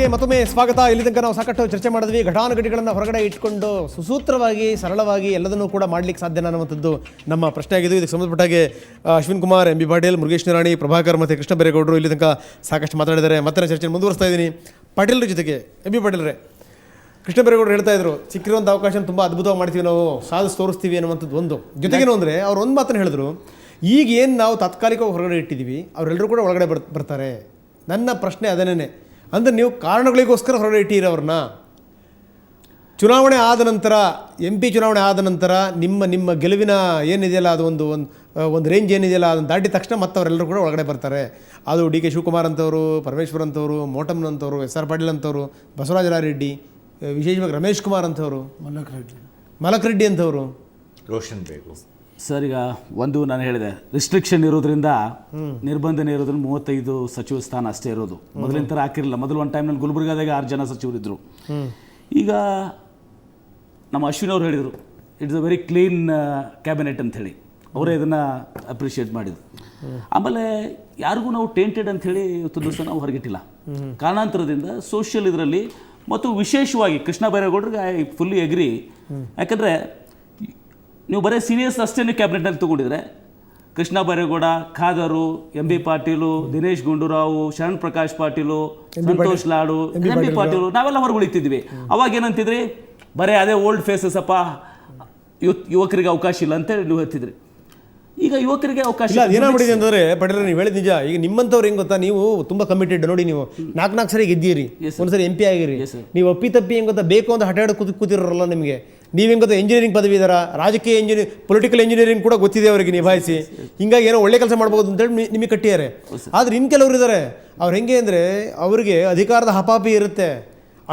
ಕಾರ್ಯಕ್ರಮಕ್ಕೆ ಮತ್ತೊಮ್ಮೆ ಸ್ವಾಗತ. ಇಲ್ಲಿ ತನಕ ನಾವು ಸಾಕಷ್ಟು ಚರ್ಚೆ ಮಾಡಿದ್ವಿ. ಘಟಾನುಘಟಿಗಳನ್ನು ಹೊರಗಡೆ ಇಟ್ಕೊಂಡು ಸುಸೂತ್ರವಾಗಿ ಸರಳವಾಗಿ ಎಲ್ಲದನ್ನೂ ಕೂಡ ಮಾಡಲಿಕ್ಕೆ ಸಾಧ್ಯನ ಅನ್ನುವಂಥದ್ದು ನಮ್ಮ ಪ್ರಶ್ನೆ ಆಗಿದ್ದು. ಇದಕ್ಕೆ ಸಂಬಂಧಪಟ್ಟಾಗೆ ಅಶ್ವಿನ್ ಕುಮಾರ್, ಎಂ ಬಿ ಪಾಟೀಲ್, ಮುರುಗೇಶ್ ನಿರಾಣಿ, ಪ್ರಭಾಕರ್ ಮತ್ತು ಕೃಷ್ಣ ಬೈರೇಗೌಡರು ಇಲ್ಲಿ ತನಕ ಸಾಕಷ್ಟು ಮಾತಾಡಿದ್ದಾರೆ. ಮತ್ತೆ ಚರ್ಚೆ ಮುಂದುವರಿಸ್ತಾ ಇದ್ದೀನಿ. ಪಾಟೀಲ್ರ ಜೊತೆಗೆ ಎಂ ಬಿ ಪಾಟೀಲ್ರೆ, ಕೃಷ್ಣ ಬೈರೇಗೌಡರು ಹೇಳ್ತಾ ಇದ್ರು, ಸಿಕ್ಕಿರುವಂಥ ಅವಕಾಶ ತುಂಬ ಅದ್ಭುತವಾಗಿ ಮಾಡ್ತೀವಿ, ನಾವು ಸಾಧಿಸಿ ತೋರಿಸ್ತೀವಿ ಅನ್ನುವಂಥದ್ದು ಒಂದು. ಜೊತೆಗೇನು ಅಂದರೆ ಅವ್ರು ಒಂದು ಮಾತನ್ನು ಹೇಳಿದ್ರು, ಈಗ ಏನು ನಾವು ತಾತ್ಕಾಲಿಕವಾಗಿ ಹೊರಗಡೆ ಇಟ್ಟಿದ್ದೀವಿ ಅವರೆಲ್ಲರೂ ಕೂಡ ಒಳಗಡೆ ಬರ್ತಾರೆ. ನನ್ನ ಪ್ರಶ್ನೆ ಅದನ್ನೇ, ಅಂದರೆ ನೀವು ಕಾರಣಗಳಿಗೋಸ್ಕರ ಹೊರಗಡೆ ಇಟ್ಟಿರಿ ಅವ್ರನ್ನ. ಚುನಾವಣೆ ಆದ ನಂತರ, ಎಂ ಪಿ ಚುನಾವಣೆ ಆದ ನಂತರ ನಿಮ್ಮ ಗೆಲುವಿನ ಏನಿದೆಯಲ್ಲ ಅದು ಒಂದು ರೇಂಜ್ ಏನಿದೆಯಲ್ಲ ಅದನ್ನು ದಾಟಿದ ತಕ್ಷಣ ಮತ್ತೆ ಅವರೆಲ್ಲರೂ ಕೂಡ ಒಳಗಡೆ ಬರ್ತಾರೆ. ಅದು ಡಿ ಕೆ ಶಿವಕುಮಾರ್ ಅಂತವರು, ಪರಮೇಶ್ವರ್ ಅಂತವರು, ಮೋಟಮ್ನಂತವರು, ಎಸ್ ಆರ್ ಪಾಟೀಲ್ ಅಂತವರು, ಬಸವರಾಜ ರಾಯರೆಡ್ಡಿ, ವಿಶೇಷವಾಗಿ ರಮೇಶ್ ಕುಮಾರ್ ಅಂತವರು, ಮಲಕ್ ರೆಡ್ಡಿ ಅಂತವರು, ರೋಷನ್ ಬೇಗು ಸರ್. ಈಗ ಒಂದು ನಾನು ಹೇಳಿದೆ, ರಿಸ್ಟ್ರಿಕ್ಷನ್ ಇರೋದ್ರಿಂದ, ನಿರ್ಬಂಧನೆ ಇರೋದ್ರಿಂದ 35 ಸಚಿವ ಸ್ಥಾನ ಅಷ್ಟೇ ಇರೋದು. ಮೊದಲಿನ ಥರ ಹಾಕಿರಲಿಲ್ಲ. ಮೊದಲು ಒಂದು ಟೈಮ್ನಲ್ಲಿ ಗುಲ್ಬರ್ಗಾದಾಗ 6 ಜನ ಸಚಿವರಿದ್ದರು. ಈಗ ನಮ್ಮ ಅಶ್ವಿನ್ ಅವರು ಹೇಳಿದರು, it's a very clean cabinet ಅಂಥೇಳಿ ಅವರೇ ಇದನ್ನು ಅಪ್ರಿಷಿಯೇಟ್ ಮಾಡಿದರು. ಆಮೇಲೆ ಯಾರಿಗೂ ನಾವು ಟೇಂಟೆಡ್ ಅಂಥೇಳಿ ಇವತ್ತು ದಿವಸ ನಾವು ಹೊರಗಿಟ್ಟಿಲ್ಲ. ಕಾರಣಾಂತರದಿಂದ ಸೋಷಿಯಲ್ ಇದರಲ್ಲಿ, ಮತ್ತು ವಿಶೇಷವಾಗಿ ಕೃಷ್ಣ ಬೈರೇಗೌಡರಿಗೆ ಐ ಫುಲ್ಲಿ ಅಗ್ರಿ. ಯಾಕಂದರೆ ನೀವು ಬರೀ ಸೀನಿಯರ್ಸ್ ಅಷ್ಟೇ ಕ್ಯಾಬಿನೆಟ್ನಲ್ಲಿ ತೊಗೊಂಡಿದ್ರೆ, Krishna Byregowda, Khader, M B Patil, Dinesh Gundurao, Sharan Prakash Patil, Santosh Lad, M B Patil, ನಾವೆಲ್ಲ ಹೊರಗುಳಿತಿದ್ವಿ. ಅವಾಗ ಏನಂತಿದ್ರಿ, ಬರೀ ಅದೇ ಓಲ್ಡ್ ಫೇಸಸ್ ಅಪ್ಪ, ಯುವಕರಿಗೆ ಅವಕಾಶ ಇಲ್ಲ ಅಂತೇಳಿ ನೀವು ಹೇಳ್ತಿದ್ರಿ. ಈಗ ಯುವಕರಿಗೆ ಅವಕಾಶ ಇಲ್ಲ. ಏನಾಗ್ಬಿಟ್ಟಿದೆ ಅಂದರೆ ಪಟೇಲ್, ನೀವು ಹೇಳಿದ ನಿಜ. ಈಗ ನಿಮ್ಮಂಥವ್ರು ಹೆಂಗೆ ಗೊತ್ತಾ, ನೀವು ತುಂಬ ಕಮಿಟೆಡ್. ನೋಡಿ, ನೀವು 4 ಸರಿ ಗೆದ್ದೀರಿ, ಒಂದ್ಸರಿ ಎಂ ಪಿ ಆಗಿರಿ. ನೀವು ಅಪ್ಪಿತಪ್ಪಿ ಹೆಂಗೆ ಗೊತ್ತಾ, ಬೇಕು ಅಂತ ಹಠಾಡಿ ಕೂತಿರೋರಲ್ಲ ನಿಮಗೆ. ನೀವು ಹೆಂಗೆ ಗೊತ್ತಾ, ಇಂಜಿನಿಯರಿಂಗ್ ಪದವಿ ಇದಾರ, ರಾಜಕೀಯ ಇಂಜಿನಿಯರಿಂಗ್, ಪೊಲಿಟಿಕಲ್ ಇಂಜಿನಿಯರಿಂಗ್ ಕೂಡ ಗೊತ್ತಿದೆ ಅವರಿಗೆ ನಿಭಾಯಿಸಿ. ಹಿಂಗಾಗಿ ಏನೋ ಒಳ್ಳೆ ಕೆಲಸ ಮಾಡ್ಬೋದು ಅಂತೇಳಿ ನಿಮಗೆ ಕಟ್ಟಿದ್ದಾರೆ. ಆದರೆ ಇನ್ನು ಕೆಲವರು ಇದ್ದಾರೆ, ಅವ್ರು ಹೆಂಗೆ ಅಂದರೆ ಅವರಿಗೆ ಅಧಿಕಾರದ ಹಪಾಪಿ ಇರುತ್ತೆ,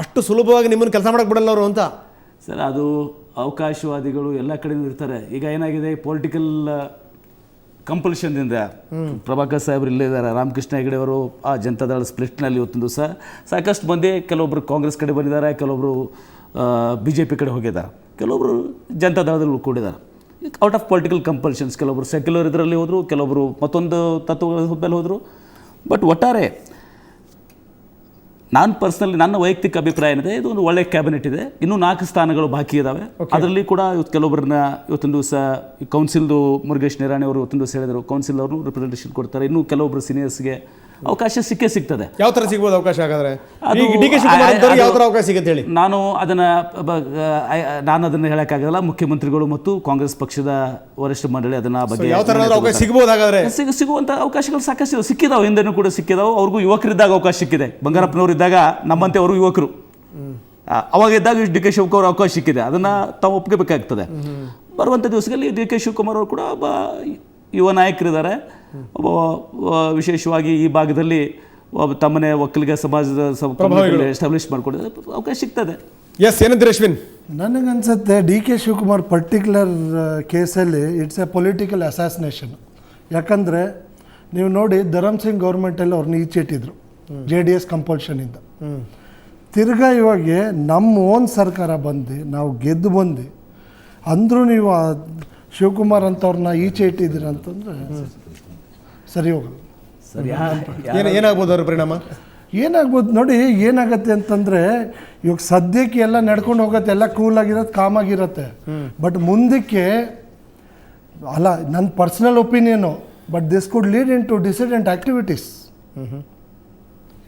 ಅಷ್ಟು ಸುಲಭವಾಗಿ ನಿಮ್ಮನ್ನು ಕೆಲಸ ಮಾಡಕ್ಕೆ ಬಿಡಲ್ಲ ಅವರು ಅಂತ. ಸರ್, ಅದು ಅವಕಾಶವಾದಿಗಳು ಎಲ್ಲ ಕಡೆಯೂ ಇರ್ತಾರೆ. ಈಗ ಏನಾಗಿದೆ, ಪೊಲಿಟಿಕಲ್ ಕಂಪಲ್ಷನ್ದಿಂದ ಪ್ರಭಾಕರ್ ಸಾಹೇಬ್ರು ಇಲ್ಲೇ ಇದ್ದಾರೆ, ರಾಮಕೃಷ್ಣ ಹೆಗಡೆ ಅವರು ಆ ಜನತಾದಳ ಸ್ಪ್ಲಿಟ್ನಲ್ಲಿ ಇವತ್ತೊಂದು ದಿವಸ ಸಾಕಷ್ಟು ಮಂದಿ, ಕೆಲವೊಬ್ಬರು ಕಾಂಗ್ರೆಸ್ ಕಡೆ ಬಂದಿದ್ದಾರೆ, ಕೆಲವೊಬ್ಬರು ಬಿ ಜೆ ಪಿ ಕಡೆ ಹೋಗಿದ್ದಾರೆ, ಕೆಲವೊಬ್ಬರು ಜನತಾದಳದಲ್ಲಿ ಉಳ್ಕೊಂಡಿದ್ದಾರೆ. Out of political compulsions. ಕೆಲವೊಬ್ಬರು ಸೆಕ್ಯುಲರ್ ಇದರಲ್ಲಿ ಹೋದರು, ಕೆಲವೊಬ್ಬರು ಮತ್ತೊಂದು ತತ್ವಗಳ ಮೇಲೆ ಹೋದರು. ಬಟ್ ಒಟ್ಟಾರೆ ನಾನು ಪರ್ಸ್ನಲಿ, ನನ್ನ ವೈಯಕ್ತಿಕ ಅಭಿಪ್ರಾಯ ಏನಿದೆ, ಇದು ಒಂದು ಒಳ್ಳೆಯ ಕ್ಯಾಬಿನೆಟ್ ಇದೆ. ಇನ್ನೂ 4 ಸ್ಥಾನಗಳು ಬಾಕಿ ಇದ್ದಾವೆ. ಅದರಲ್ಲಿ ಕೂಡ ಇವತ್ತು ಕೆಲವೊಬ್ಬರನ್ನ ಇವತ್ತೊಂದು ದಿವಸ ಕೌನ್ಸಿಲ್ದು ಮುರುಗೇಶ್ ನಿರಾಣಿ ಅವರು ಇವತ್ತೊಂದು ದಿವಸ ಹೇಳಿದರು, ಕೌನ್ಸಿಲ್ ಅವರು ರಿಪ್ರೆಸೆಂಟೇಷನ್ ಕೊಡ್ತಾರೆ. ಇನ್ನೂ ಕೆಲವೊಬ್ಬರು ಸೀನಿಯರ್ಸ್ಗೆ ಅವಕಾಶ ಸಿಗ್ತದೆ. ಯಾವ ಥರ ಸಿಗ್ಬೋದು ಅವಕಾಶ? ಹಾಗಾದರೆ ಯಾವ ಥರ ಅವಕಾಶ ಸಿಗುತ್ತೆ ಹೇಳಿ. ನಾನು ಅದನ್ನು ಹೇಳೋಕ್ಕಾಗಲ್ಲ. ಮುಖ್ಯಮಂತ್ರಿಗಳು ಮತ್ತು ಕಾಂಗ್ರೆಸ್ ಪಕ್ಷದ ವರಿಷ್ಠ ಮಂಡಳಿ ಅದನ್ನ ಬಗ್ಗೆ ಯಾವ ಥರ ಅವಕಾಶ ಸಿಗ್ಬೋದು? ಹಾಗಾದರೆ ಸಿಗುವಂಥ ಅವಕಾಶಗಳು ಸಾಕಷ್ಟು ಸಿಕ್ಕಿದಾವೆ, ಹಿಂದೆನೂ ಕೂಡ ಸಿಕ್ಕಿದಾವೆ. ಅವ್ರಿಗೂ ಯುವಕರಿದ್ದಾಗ ಅವಕಾಶ ಸಿಕ್ಕಿದೆ. ಬಂಗಾರಪ್ಪನವರು ಇದ್ದಾಗ ನಮ್ಮಂತೆ ಅವರು ಯುವಕರು, ಅವಾಗ ಇದ್ದಾಗ ಡಿ ಕೆ ಶಿವಕುಮಾರ್ ಅವಕಾಶ ಸಿಕ್ಕಿದೆ. ಅದನ್ನು ತಾವು ಒಪ್ಕೋಬೇಕಾಗ್ತದೆ. ಬರುವಂಥ ದಿವಸಗಳಲ್ಲಿ ಡಿ ಕೆ ಶಿವಕುಮಾರ್ ಅವರು ಕೂಡ ಒಬ್ಬ ಯುವ ನಾಯಕರಿದ್ದಾರೆ. ವಿಶೇಷವಾಗಿ ಈ ಭಾಗದಲ್ಲಿ ತಮ್ಮನೆ ಒಕ್ಕಲಿಗ ಸಮಾಜದ ಎಸ್ಟಾಬ್ಲಿಷ್ ಮಾಡ್ಕೊಂಡಿದ್ದಾರೆ, ಅವಕಾಶ ಸಿಗ್ತದೆ. ಎಸ್, ಏನಂತೀರಿ ಅಶ್ವಿನ್? ನನಗನ್ಸುತ್ತೆ ಡಿ ಕೆ ಶಿವಕುಮಾರ್ ಪರ್ಟಿಕ್ಯುಲರ್ ಕೇಸಲ್ಲಿ ಇಟ್ಸ್ ಎ ಪೊಲಿಟಿಕಲ್ ಅಸಾಸಿನೇಷನ್. ಯಾಕಂದರೆ ನೀವು ನೋಡಿ, ಧರಮ್ ಸಿಂಗ್ ಗೌರ್ಮೆಂಟಲ್ಲಿ ಅವ್ರನ್ನ ಈಚೆಟ್ಟಿದ್ರು JDS ಕಂಪಲ್ಷನಿಂದ. ತಿರ್ಗಾ ಇವಾಗ ನಮ್ಮ ಓನ್ ಸರ್ಕಾರ ಬಂದು ನಾವು ಗೆದ್ದು ಬಂದು ಅಂದರೂ ನೀವು ಶಿವಕುಮಾರ್ ಅಂತವ್ರನ್ನ ಈಚೆ ಇಟ್ಟಿದ್ದೀರ ಅಂತಂದರೆ ಸರಿ ಹೋಗಲ್ಲ. ಸರಿ, ಏನಾಗ್ಬೋದು ಅವ್ರ ಪರಿಣಾಮ? ಏನಾಗ್ಬೋದು ನೋಡಿ, ಏನಾಗತ್ತೆ ಅಂತಂದರೆ ಇವಾಗ ಸದ್ಯಕ್ಕೆ ಎಲ್ಲ ನಡ್ಕೊಂಡು ಹೋಗುತ್ತೆ, ಎಲ್ಲ ಕೂಲಾಗಿರುತ್ತೆ, ಕಾಮಾಗಿರುತ್ತೆ. ಬಟ್ ಮುಂದಕ್ಕೆ ಅಲ್ಲ, ನನ್ನ personal opinion, but this could lead into dissident activities.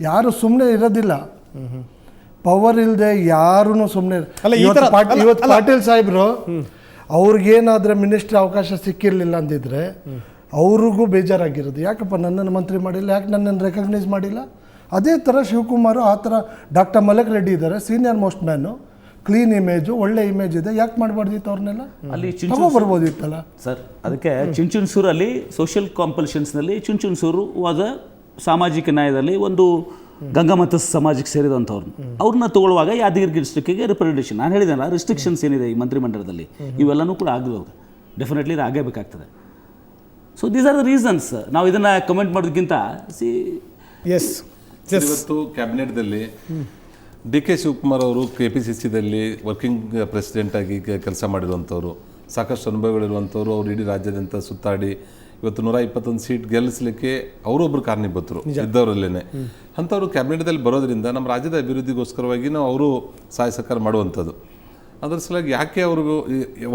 ಯಾರು ಸುಮ್ಮನೆ ಇರೋದಿಲ್ಲ, ಪವರ್ ಇಲ್ಲದೆ ಯಾರೂ ಸುಮ್ಮನೆ. ಇವತ್ತು ಪಾಟೀಲ್ ಸಾಹೇಬರು ಅವ್ರಿಗೇನಾದರೆ ಮಿನಿಸ್ಟ್ರಿ ಅವಕಾಶ ಸಿಕ್ಕಿರಲಿಲ್ಲ ಅಂದಿದ್ರೆ ಅವ್ರಿಗೂ ಬೇಜಾರಾಗಿರೋದು. ಯಾಕಪ್ಪ ನನ್ನನ್ನು ಮಂತ್ರಿ ಮಾಡಿಲ್ಲ, ಯಾಕೆ ನನ್ನನ್ನು ರೆಕಗ್ನೈಸ್ ಮಾಡಿಲ್ಲ? ಅದೇ ಥರ ಶಿವಕುಮಾರು ಆ ಥರ. ಡಾಕ್ಟರ್ ಮಲಕ್ ರೆಡ್ಡಿ ಇದ್ದಾರೆ, senior most man, clean image, ಒಳ್ಳೆ ಇಮೇಜ್ ಇದೆ, ಯಾಕೆ ಮಾಡಬಾರ್ದಿತ್ತು ಅವ್ರನ್ನೆಲ್ಲ? ಅಲ್ಲಿ ಬರ್ಬೋದಿತ್ತಲ್ಲ ಸರ್. ಅದಕ್ಕೆ ಚುಂಚುಣಸೂರಲ್ಲಿ ಸೋಷಿಯಲ್ ಕಾಂಪಲ್ಷನ್ಸ್ನಲ್ಲಿ ಚುಂಚುಣಸೂರು ವಾದ ಸಾಮಾಜಿಕ ನ್ಯಾಯದಲ್ಲಿ ಒಂದು ಗಂಗಾಮತ ಸಮಾಜಕ್ಕೆ ಸೇರಿದಂಥವ್ರನ್ನ ಅವ್ರನ್ನ ತಗೊಳ್ಳುವಾಗ ಯಾದಗಿರಿ ಡಿಸ್ಟ್ರಿಕ್ಕಿಗೆ ರಿಪ್ರೆಸೆಂಟೇಷನ್. ನಾನು ಹೇಳಿದೆನಲ್ಲ, ರಿಸ್ಟ್ರಿಕ್ಷನ್ಸ್ ಏನಿದೆ ಈ ಮಂತ್ರಿಮಂಡಲದಲ್ಲಿ, ಇವೆಲ್ಲನೂ ಕೂಡ ಆಗಬೇಕು. ಡೆಫಿನೆಟ್ಲಿ ಇದು ಆಗಬೇಕಾಗ್ತದೆ. So these are the reasons. ನಾವು ಇದನ್ನು ಕಮೆಂಟ್ ಮಾಡೋದಕ್ಕಿಂತ ಇವತ್ತು ಕ್ಯಾಬಿನೆಟ್ದಲ್ಲಿ ಡಿ ಕೆ ಶಿವಕುಮಾರ್ ಅವರು KPCCದಲ್ಲಿ ವರ್ಕಿಂಗ್ ಪ್ರೆಸಿಡೆಂಟಾಗಿ ಕೆಲಸ ಮಾಡಿರುವಂಥವ್ರು, ಸಾಕಷ್ಟು ಅನುಭವಗಳಿರುವಂಥವ್ರು. ಅವರು ಇಡೀ ರಾಜ್ಯಾದ್ಯಂತ ಸುತ್ತಾಡಿ ಇವತ್ತು 121 ಸೀಟ್ ಗೆಲ್ಲಿಸಲಿಕ್ಕೆ ಅವರೊಬ್ಬರು ಕಾರಣೀಭೂತರು ಇದ್ದವರಲ್ಲೇನೆ. ಅಂಥವ್ರು ಕ್ಯಾಬಿನೆಟ್ದಲ್ಲಿ ಬರೋದ್ರಿಂದ ನಮ್ಮ ರಾಜ್ಯದ ಅಭಿವೃದ್ಧಿಗೋಸ್ಕರವಾಗಿ ನಾವು ಅವರು ಸಹಾಯ ಸಹಕಾರ ಮಾಡುವಂಥದ್ದು. ಅದ್ರ ಸಲುವಾಗಿ ಯಾಕೆ ಅವ್ರಿಗೂ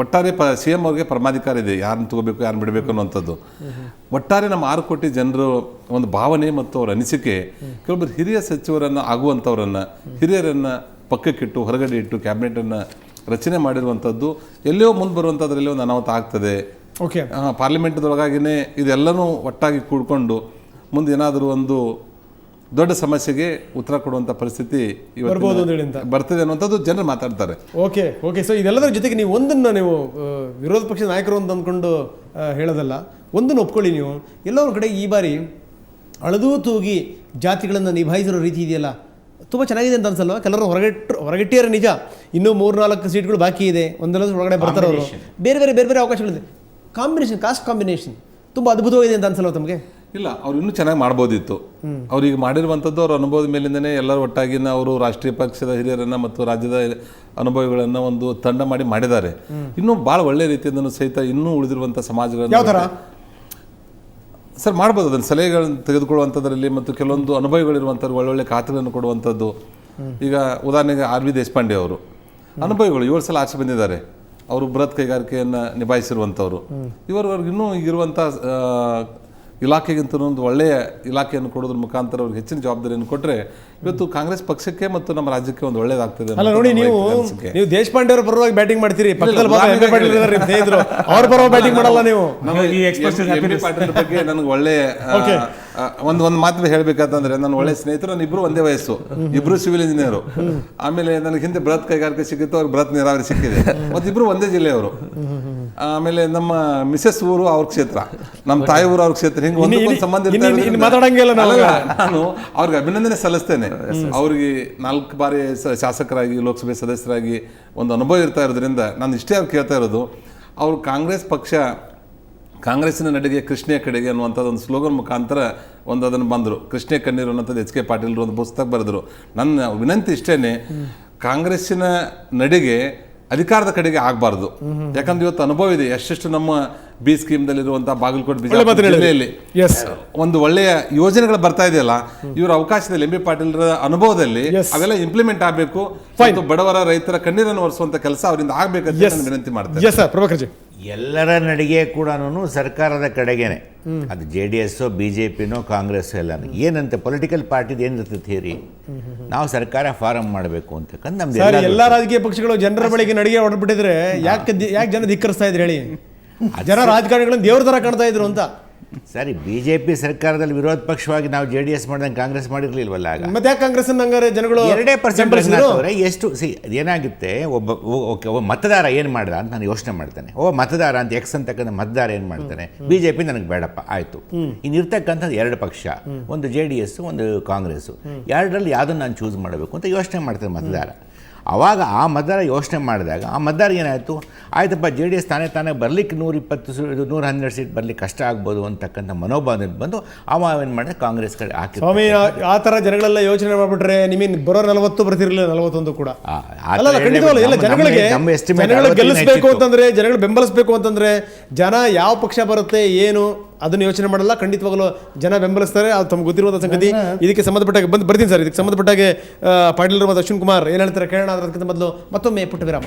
ಒಟ್ಟಾರೆ ಸಿ ಎಂ ಅವ್ರಿಗೆ ಪರಮಾಧಿಕಾರ ಇದೆ, ಯಾರನ್ನ ತಗೋಬೇಕು ಯಾರನ್ನ ಬಿಡಬೇಕು ಅನ್ನೋಂಥದ್ದು. ಒಟ್ಟಾರೆ ನಮ್ಮ 6 ಕೋಟಿ ಜನರು ಒಂದು ಭಾವನೆ ಮತ್ತು ಅವರ ಅನಿಸಿಕೆ ಕೆಲವೊಬ್ಬರು ಹಿರಿಯ ಸಚಿವರನ್ನು ಆಗುವಂಥವ್ರನ್ನು ಹಿರಿಯರನ್ನು ಪಕ್ಕಕ್ಕಿಟ್ಟು ಹೊರಗಡೆ ಇಟ್ಟು ಕ್ಯಾಬಿನೆಟನ್ನು ರಚನೆ ಮಾಡಿರುವಂಥದ್ದು ಎಲ್ಲಿಯೋ ಮುಂದೆ ಬರುವಂಥದ್ರಲ್ಲಿ ಒಂದು ಅನಾಹುತ ಆಗ್ತದೆ. ಓಕೆ, ಪಾರ್ಲಿಮೆಂಟ್ದೊಳಗಾಗಿನೇ ಇದೆಲ್ಲನೂ ಒಟ್ಟಾಗಿ ಕೂಡ್ಕೊಂಡು ಮುಂದೆ ಏನಾದರೂ ಒಂದು ದೊಡ್ಡ ಸಮಸ್ಯೆಗೆ ಉತ್ತರ ಕೊಡುವಂಥ ಪರಿಸ್ಥಿತಿ ಬರ್ಬೋದು ಅಂತ ಹೇಳಿ ಬರ್ತದೆ ಅನ್ನುವಂಥದ್ದು ಜನರು ಮಾತಾಡ್ತಾರೆ. ಓಕೆ ಓಕೆ ಸೊ ಇದೆಲ್ಲದರ ಜೊತೆಗೆ ನೀವು ಒಂದನ್ನು ನೀವು ವಿರೋಧ ಪಕ್ಷದ ನಾಯಕರು ಅಂತ ಅಂದ್ಕೊಂಡು ಹೇಳೋದಲ್ಲ, ಒಂದನ್ನು ಒಪ್ಕೊಳ್ಳಿ. ನೀವು ಎಲ್ಲೋ ಒಂದು ಕಡೆ ಈ ಬಾರಿ ಅಳದೂ ತೂಗಿ ಜಾತಿಗಳನ್ನು ನಿಭಾಯಿಸಿರೋ ರೀತಿ ಇದೆಯಲ್ಲ, ತುಂಬ ಚೆನ್ನಾಗಿದೆ ಅಂತ ಅನ್ಸಲ್ವ? ಕೆಲವರು ಹೊರಗಿಟ್ಟಿಯರ ನಿಜ, ಇನ್ನೂ 3-4 ಸೀಟ್ಗಳು ಬಾಕಿ ಇದೆ, ಒಂದೆಲ್ಲ ಒಳಗಡೆ ಬರ್ತಾರೆ ಅವರು. ಬೇರೆ ಬೇರೆ ಬೇರೆ ಬೇರೆ ಅವಕಾಶಗಳಿದೆ. ಕಾಂಬಿನೇಷನ್, ಕಾಸ್ಟ್ ಕಾಂಬಿನೇಷನ್ ತುಂಬ ಅದ್ಭುತವಾಗಿದೆ ಅಂತ ಅನ್ಸಲ್ವ ತಮಗೆ? ಇಲ್ಲ, ಅವ್ರು ಇನ್ನೂ ಚೆನ್ನಾಗಿ ಮಾಡ್ಬೋದಿತ್ತು. ಅವ್ರಿಗೆ ಮಾಡಿರುವಂಥದ್ದು ಅವ್ರ ಅನುಭವದ ಮೇಲಿಂದನೇ ಎಲ್ಲರೂ ಒಟ್ಟಾಗಿನ ಅವರು ರಾಷ್ಟ್ರೀಯ ಪಕ್ಷದ ಹಿರಿಯರನ್ನು ಮತ್ತು ರಾಜ್ಯದ ಅನುಭವಿಗಳನ್ನು ಒಂದು ತಂಡ ಮಾಡಿದ್ದಾರೆ. ಇನ್ನೂ ಭಾಳ ಒಳ್ಳೆ ರೀತಿಯಿಂದ ಸಹಿತ ಇನ್ನೂ ಉಳಿದಿರುವಂಥ ಸಮಾಜಗಳನ್ನು ಯಾವ ಥರ ಸರ್ ಮಾಡ್ಬೋದು. ಅದನ್ನು ಸಲಹೆಗಳನ್ನು ತೆಗೆದುಕೊಳ್ಳುವಂಥದ್ರಲ್ಲಿ ಮತ್ತು ಕೆಲವೊಂದು ಅನುಭವಿಗಳಿರುವಂಥವ್ರು ಒಳ್ಳೊಳ್ಳೆ ಖಾತೆಗಳನ್ನು ಕೊಡುವಂಥದ್ದು. ಈಗ ಉದಾಹರಣೆಗೆ ಆರ್ ವಿ ದೇಶಪಾಂಡೆ ಅವರು ಅನುಭವಿಗಳು 7 ಸಲ ಆಚೆ ಬಂದಿದ್ದಾರೆ. ಅವರು ಬೃಹತ್ ಕೈಗಾರಿಕೆಯನ್ನು ನಿಭಾಯಿಸಿರುವಂಥವ್ರು. ಇವರವರೆಗೂ ಇನ್ನೂ ಈಗಿರುವಂಥ ಇಲಾಖೆಗಿಂತ ಒಂದು ಒಳ್ಳೆಯ ಇಲಾಖೆಯನ್ನು ಕೊಡೋದ್ರ ಮುಖಾಂತರ ಅವ್ರಿಗೆ ಹೆಚ್ಚಿನ ಜವಾಬ್ದಾರಿಯನ್ನು ಕೊಟ್ಟರೆ ಇವತ್ತು ಕಾಂಗ್ರೆಸ್ ಪಕ್ಷಕ್ಕೆ ಮತ್ತು ನಮ್ಮ ರಾಜ್ಯಕ್ಕೆ ಒಂದು ಒಳ್ಳೇದಾಗ್ತದೆ. ಅಲ್ಲ ನೋಡಿ, ನೀವು ದೇಶಪಾಂಡೆ ಅವರ ಪರವಾಗಿ ಬ್ಯಾಟಿಂಗ್ ಮಾಡ್ತೀರಿ, ಪಕ್ಕದಲ್ಲಿ ಸ್ನೇಹಿತರು ಅವ್ರ ಪರವಾಗಿ ಬ್ಯಾಟಿಂಗ್ ಮಾಡಲ್ಲ ನೀವು. ಪಾಟೀಲ್ ಬಗ್ಗೆ ನನಗೆ ಒಳ್ಳೆ ಒಂದು ಮಾತು ಹೇಳ್ಬೇಕಂತಂದ್ರೆ, ನನ್ನ ಒಳ್ಳೆ ಸ್ನೇಹಿತರು, ನನ್ನ ಇಬ್ರು ಒಂದೇ ವಯಸ್ಸು, ಇಬ್ರು ಸಿವಿಲ್ ಇಂಜಿನಿಯರು. ಆಮೇಲೆ ನನಗೆ ಹಿಂದೆ ಬೃಹತ್ ಕೈಗಾರಿಕೆ ಸಿಕ್ಕಿತ್ತು, ಅವ್ರಿಗೆ ಬೃಹತ್ ನೀರಾವರಿ ಸಿಕ್ಕಿದೆ, ಮತ್ತು ಇಬ್ರು ಒಂದೇ ಜಿಲ್ಲೆಯವರು. ಆಮೇಲೆ ನಮ್ಮ ಮಿಸೆಸ್ ಊರು ಅವ್ರ ಕ್ಷೇತ್ರ, ನಮ್ಮ ತಾಯಿ ಊರು ಅವ್ರ ಕ್ಷೇತ್ರ, ಹಿಂಗೆ ಒಂದು ಸಂಬಂಧ ನಾನು ಅವ್ರಿಗೆ ಅಭಿನಂದನೆ ಸಲ್ಲಿಸ್ತೇನೆ. ಅವ್ರಿಗೆ 4 ಬಾರಿ ಶಾಸಕರಾಗಿ ಲೋಕಸಭೆ ಸದಸ್ಯರಾಗಿ ಒಂದು ಅನುಭವ ಇರ್ತಾ ಇರೋದ್ರಿಂದ ನಾನು ಇಷ್ಟೇ ಅವ್ರು ಕೇಳ್ತಾ ಇರೋದು, ಅವರು ಕಾಂಗ್ರೆಸ್ ಪಕ್ಷ ಕಾಂಗ್ರೆಸ್ಸಿನ ನಡೆಗೆ ಕೃಷ್ಣೆಯ ಕಡೆಗೆ ಅನ್ನುವಂಥದ್ದು ಒಂದು ಸ್ಲೋಗನ್ ಮುಖಾಂತರ ಒಂದು ಅದನ್ನು ಬಂದರು. ಕೃಷ್ಣೆ ಕಣ್ಣೀರು ಅನ್ನೋಂಥದ್ದು ಎಚ್ ಕೆ ಪಾಟೀಲ್ರು ಒಂದು ಪುಸ್ತಕ ಬರೆದರು. ನನ್ನ ವಿನಂತಿ ಇಷ್ಟೇ, ಕಾಂಗ್ರೆಸ್ಸಿನ ನಡೆಗೆ ಅಧಿಕಾರದ ಕಡೆಗೆ ಆಗಬಾರ್ದು. ಯಾಕಂದ್ರೆ ಇವತ್ತು ಅನುಭವ ಇದೆ, ಎಷ್ಟೆಷ್ಟು ನಮ್ಮ ಬಿ ಸ್ಕೀಮ್ದಲ್ಲಿರುವಂಥ ಬಾಗಲಕೋಟೆ ಜಿಲ್ಲೆಯಲ್ಲಿ ಒಂದು ಒಳ್ಳೆಯ ಯೋಜನೆಗಳು ಬರ್ತಾ ಇದೆಯಲ್ಲ, ಇವರ ಅವಕಾಶದಲ್ಲಿ ಎಂ ಬಿ ಪಾಟೀಲ್ರ ಅನುಭವದಲ್ಲಿ ಅವೆಲ್ಲ ಇಂಪ್ಲಿಮೆಂಟ್ ಆಗಬೇಕು. ಬಡವರ ರೈತರ ಕಣ್ಣೀರನ್ನು ಒರೆಸುವಂತ ಕೆಲಸ ಅವರಿಂದ ಆಗ್ಬೇಕಂತ ನಾನು ವಿನಂತಿ ಮಾಡ್ತೇನೆ. ಎಲ್ಲರ ನಡಿಗೆ ಕೂಡ ಸರ್ಕಾರದ ಕಡೆಗೇನೆ, ಅದು JDS BJPನೋ ಕಾಂಗ್ರೆಸ್ ಎಲ್ಲ ಏನಂತೆ ಪೊಲಿಟಿಕಲ್ ಪಾರ್ಟಿದು ಏನಿರುತ್ತೆ ಥಿಯರಿ, ನಾವು ಸರ್ಕಾರ ಫಾರಂ ಮಾಡಬೇಕು ಅಂತಕ್ಕಂಥ ನಮ್ದು ಎಲ್ಲ ರಾಜಕೀಯ ಪಕ್ಷಗಳು ಜನರ ಬಳಿಗೆ ನಡಿಗೆ ಹೊರಬಿಟ್ಟಿದ್ರೆ ಯಾಕೆ ಜನ ಧಿಕ್ಕರಿಸ್ತಾ ಇದ್ರು ಹೇಳಿ? ಜನ ರಾಜಕಾರಣಿಗಳನ್ನು ದೇವ್ರ ಥರ ಕಾಣ್ತಾ ಇದ್ರು ಅಂತ. ಸರಿ, BJP ಸರ್ಕಾರದಲ್ಲಿ ವಿರೋಧ ಪಕ್ಷವಾಗಿ ನಾವು JDS ಮಾಡಿದಂಗೆ ಕಾಂಗ್ರೆಸ್ ಮಾಡಿರ್ಲಿಲ್ವಲ್ಲ. ಆಗ ಮತ್ತೆ ಯಾಕೆ ಕಾಂಗ್ರೆಸ್ ಹಂಗಾರೆ ಜನಗಳು 2% ಎಷ್ಟು ಏನಾಗುತ್ತೆ, ಒಬ್ಬ ಮತದಾರ ಏನು ಮಾಡ್ದ ಅಂತ ನಾನು ಯೋಚನೆ ಮಾಡ್ತೇನೆ. ಮತದಾರ ಅಂತ ಎಕ್ಸ್ ಅಂತಕ್ಕಂಥ ಮತದಾರ ಏನು ಮಾಡ್ತಾನೆ, BJP ನನಗೆ ಬೇಡಪ್ಪ ಆಯಿತು, ಇನ್ನು ಇರ್ತಕ್ಕಂಥದ್ದು 2 ಪಕ್ಷ, ಒಂದು JDS ಒಂದು ಕಾಂಗ್ರೆಸ್, 2ರಲ್ಲಿ ಯಾವುದನ್ನು ನಾನು ಚೂಸ್ ಮಾಡಬೇಕು ಅಂತ ಯೋಚನೆ ಮಾಡ್ತಾನೆ ಮತದಾರ. ಆವಾಗ ಆ ಮತದಾರ ಯೋಚನೆ ಮಾಡಿದಾಗ ಆ ಮತದಾರ ಏನಾಯಿತು, ಆಯ್ತಪ್ಪ JDS ತಾನೇ ಬರಲಿಕ್ಕೆ 112 ಸೀಟ್ ಬರಲಿಕ್ಕೆ ಕಷ್ಟ ಆಗ್ಬೋದು ಅಂತಕ್ಕಂಥ ಮನೋಭಾವನೆ ಬಂದು ಅವ ಏನು ಮಾಡಿದೆ, ಕಾಂಗ್ರೆಸ್ ಕಡೆ ಹಾಕಿ. ಸ್ವಾಮಿ, ಆ ಥರ ಜನಗಳೆಲ್ಲ ಯೋಚನೆ ಮಾಡಿಬಿಟ್ರೆ ನಿಮಗೆ ಬರೋ 40 ಬರ್ತಿರಲಿಲ್ಲ, 41 ಕೂಡ ಜನಗಳಿಗೆ ಗೆಲ್ಲಿಸಬೇಕು ಅಂತಂದ್ರೆ, ಜನಗಳು ಬೆಂಬಲಿಸಬೇಕು ಅಂತಂದ್ರೆ ಜನ ಯಾವ ಪಕ್ಷ ಬರುತ್ತೆ ಏನು ಅದನ್ನು ಯೋಚನೆ ಮಾಡಲ್ಲ. ಖಂಡಿತವಾಗಲೂ ಜನ ಬೆಂಬಲಿಸ್ತಾರೆ, ಅದು ತಮ್ಗೆ ಗೊತ್ತಿರುವಂಥ ಸಂಗತಿ. ಇದಕ್ಕೆ ಸಂಬಂಧಪಟ್ಟಾಗ ಬರ್ತೀನಿ ಸರ್. ಇದಕ್ಕೆ ಸಂಬಂಧಪಟ್ಟಾಗೆ ಪಾಟೀಲ್ ಮತ್ತು ಅಶ್ವಿನ್ ಕುಮಾರ್ ಏನು ಹೇಳ್ತಾರೆ ಕೇಳೋಣ. ಅದಕ್ಕಿಂತ ಮೊದಲು ಮತ್ತೊಮ್ಮೆ ಪುಟ್ಟ ವಿರಾಮ.